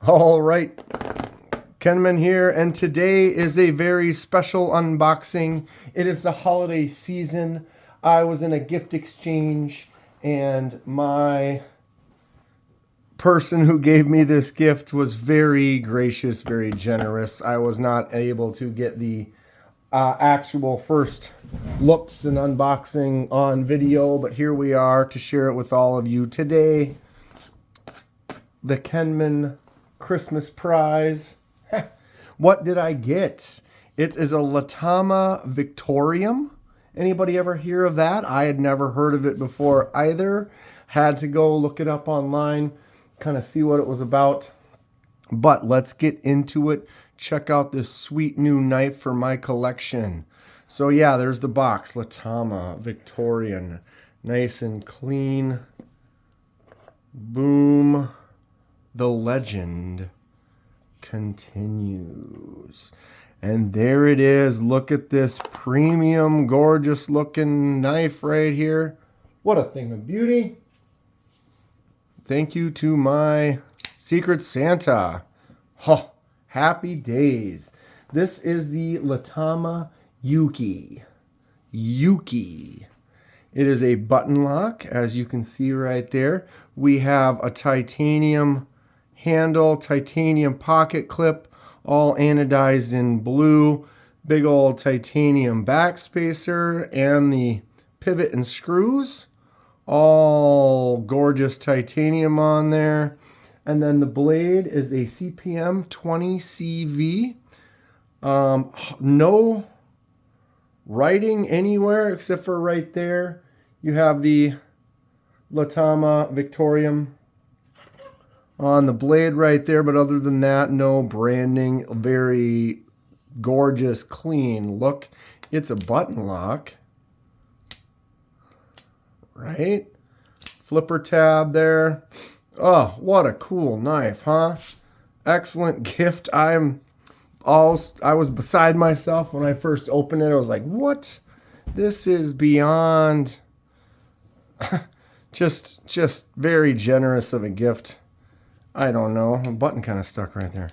All right, Kenman here, and today is a very special unboxing. It is the holiday season. I was in a gift exchange, and my person who gave me this gift was very gracious, very generous. I was not able to get the actual first looks and unboxing on video, but here we are to share it with all of you today. The Kenman Christmas prize. What did I get? It is a Latama Victorium. Anybody ever hear of that? I had never heard of it before either. Had to go look it up online, kind of see what it was about. But let's get into it. Check out this sweet new knife for my collection. So yeah, there's the box. Latama Victorian. Nice and clean. Boom. The legend continues. And there it is. Look at this premium, gorgeous looking knife right here. What a thing of beauty. Thank you to my Secret Santa. Oh, happy days. This is the Latama Yuuki. It is a button lock, as you can see right there. We have a titanium handle, titanium pocket clip, all anodized in blue, big old titanium backspacer, and the pivot and screws, all gorgeous titanium on there. And then the blade is a CPM 20 CV. No writing anywhere except for right there. You have the Latama Victorium on the blade right there, but other than that, no branding. Very gorgeous, clean look. It's a button lock, right? Flipper tab there. Oh, what a cool knife, huh? Excellent gift. I was beside myself when I first opened it. I was like, what? This is beyond just very generous of a gift. I don't know. The button kind of stuck right there.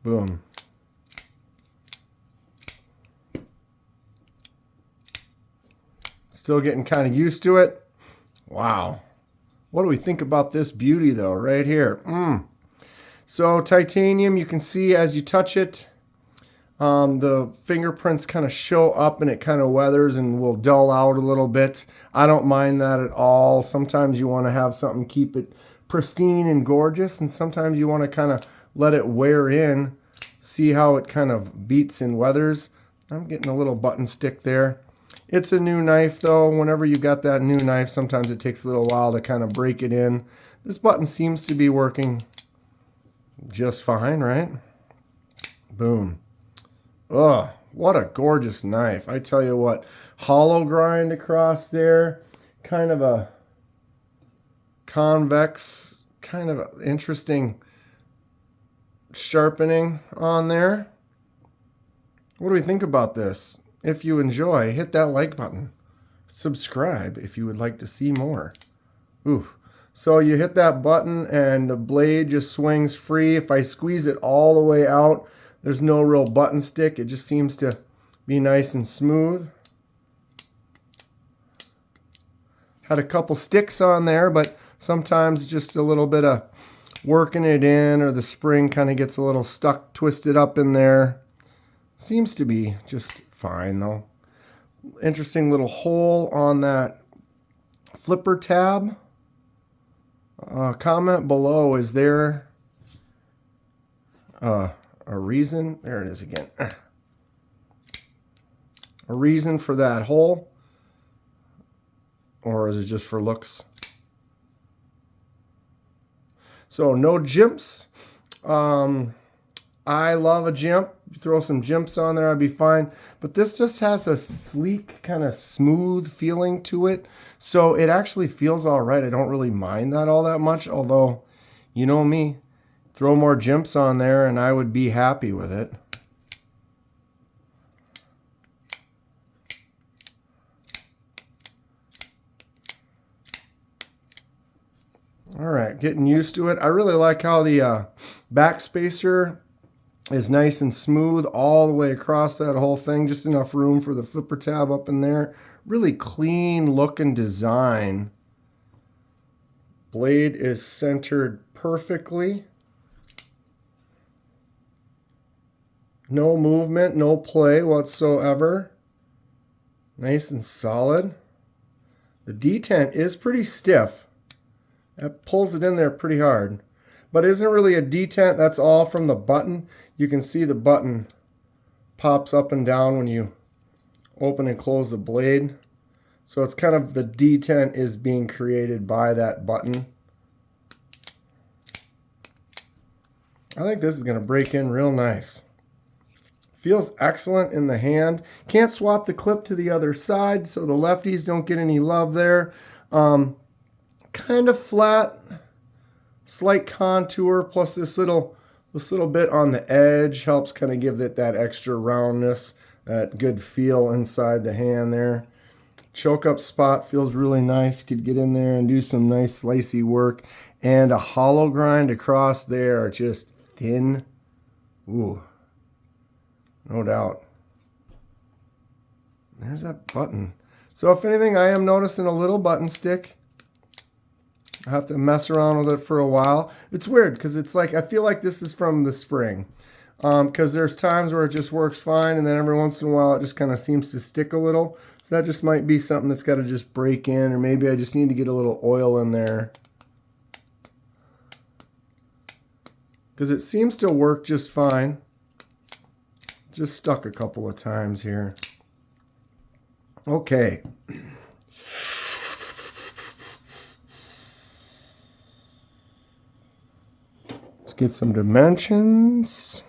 Boom. Still getting kind of used to it. Wow. What do we think about this beauty, though, right here? So titanium, you can see as you touch it, the fingerprints kind of show up and it kind of weathers and will dull out a little bit. I don't mind that at all. Sometimes you want to have something, keep it pristine and gorgeous, and sometimes you want to kind of let it wear in, see how it kind of beats and weathers. I'm getting a little button stick there. It's a new knife, though. Whenever you got that new knife, sometimes it takes a little while to kind of break it in. This button seems to be working just fine, right? Boom. Oh, what a gorgeous knife. I tell you what, hollow grind across there, kind of a convex, kind of interesting sharpening on there. What do we think about this? If you enjoy, hit that like button. Subscribe if you would like to see more. Oof. So you hit that button and the blade just swings free. If I squeeze it all the way out, there's no real button stick. It just seems to be nice and smooth. Had a couple sticks on there, but sometimes just a little bit of working it in, or the spring kind of gets a little stuck, twisted up in there. Seems to be just fine, though. Interesting little hole on that flipper tab. Comment below, is there a reason? There it is again. A reason for that hole? Or is it just for looks? So no jimps. I love a jimp. Throw some jimps on there, I'd be fine. But this just has a sleek, kind of smooth feeling to it. So it actually feels all right. I don't really mind that all that much. Although, you know me, throw more jimps on there and I would be happy with it. All right, getting used to it. I really like how the back spacer is nice and smooth all the way across that whole thing. Just enough room for the flipper tab up in there. Really clean looking design. Blade is centered perfectly. No movement, no play whatsoever. Nice and solid. The detent is pretty stiff. That pulls it in there pretty hard. But it isn't really a detent, that's all from the button. You can see the button pops up and down when you open and close the blade. So it's kind of the detent is being created by that button. I think this is going to break in real nice. Feels excellent in the hand. Can't swap the clip to the other side, so the lefties don't get any love there. Kind of flat, slight contour, plus this little bit on the edge helps kind of give it that extra roundness, that good feel inside the hand there. Choke up spot feels really nice. Could get in there and do some nice slicey work. And a hollow grind across there, just thin. Ooh. No doubt. There's that button. So if anything, I am noticing a little button stick. I have to mess around with it for a while. It's weird because it's like, I feel like this is from the spring. Because there's times where it just works fine, and then every once in a while it just kind of seems to stick a little. So that just might be something that's got to just break in, or maybe I just need to get a little oil in there. Because it seems to work just fine. Just stuck a couple of times here. Okay. Let's get some dimensions.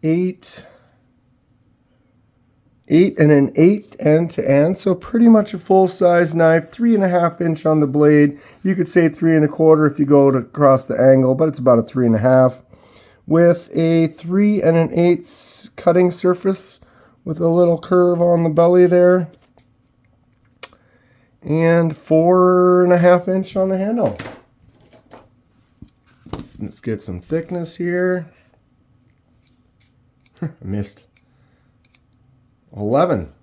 8 and an 1/8 end to end. So pretty much a full size knife. 3.5 inch on the blade. You could say 3 1/4 if you go across the angle, but it's about a 3.5. With a 3 1/8 cutting surface with a little curve on the belly there. And 4.5 inch on the handle. Let's get some thickness here. Missed. 11.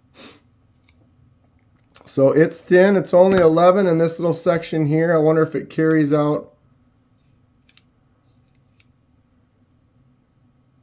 So it's thin. It's only 11 in this little section here. I wonder if it carries out.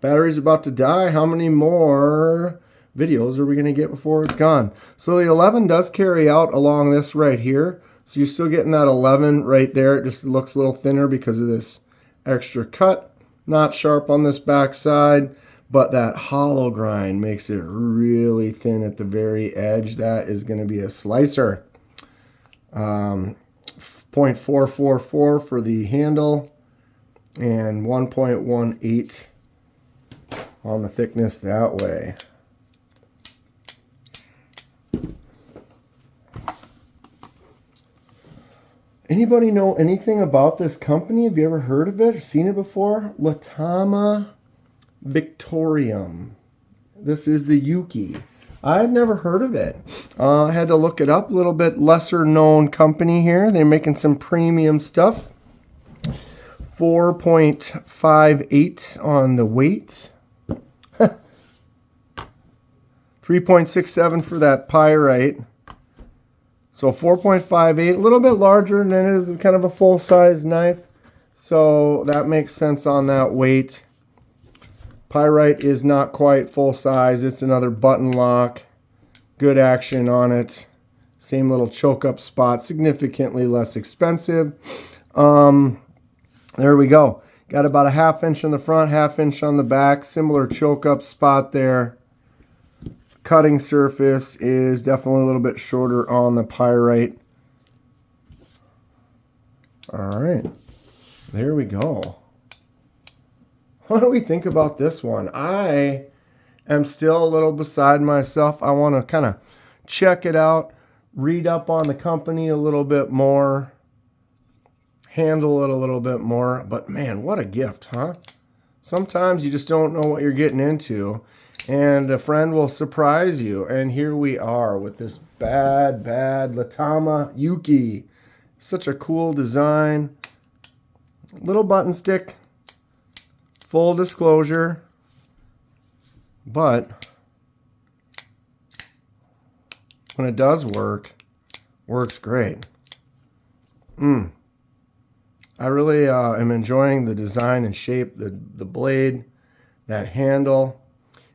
Battery's about to die. How many more videos are we going to get before it's gone? So the 11 does carry out along this right here. So you're still getting that 11 right there. It just looks a little thinner because of this extra cut. Not sharp on this back side, but that hollow grind makes it really thin at the very edge. That is going to be a slicer. 0.444 for the handle and 1.18 on the thickness that way. Anybody know anything about this company? Have you ever heard of it or seen it before? Latama Victorium. This is the Yuuki. I had never heard of it. I had to look it up. A little bit lesser known company here. They're making some premium stuff. 4.58 on the weight. 3.67 for that pyrite. So 4.58, a little bit larger than it is kind of a full-size knife. So that makes sense on that weight. Pyrite is not quite full size. It's another button lock. Good action on it. Same little choke up spot. Significantly less expensive. There we go. Got about a 1/2 inch in the front, 1/2 inch on the back. Similar choke up spot there. Cutting surface is definitely a little bit shorter on the pyrite. All right. There we go. What do we think about this one? I am still a little beside myself. I want to kind of check it out, read up on the company a little bit more, handle it a little bit more. But man, what a gift, huh? Sometimes you just don't know what you're getting into, and a friend will surprise you. And here we are with this bad Latama Yuuki. Such a cool design. Little button stick. Full disclosure. But when it does work, works great. I really am enjoying the design and shape, the blade, that handle.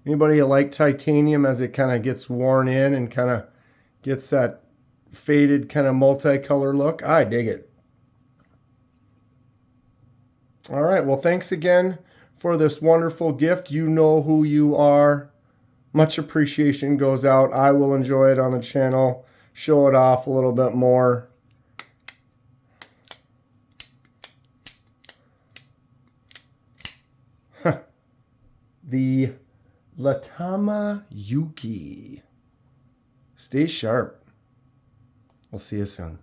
Anybody like titanium as it kind of gets worn in and kind of gets that faded kind of multicolor look? I dig it. All right, well, thanks again for this wonderful gift. You know who you are. Much appreciation goes out. I will enjoy it on the channel, show it off a little bit more. The Latama Yuuki. Stay sharp. We'll see you soon.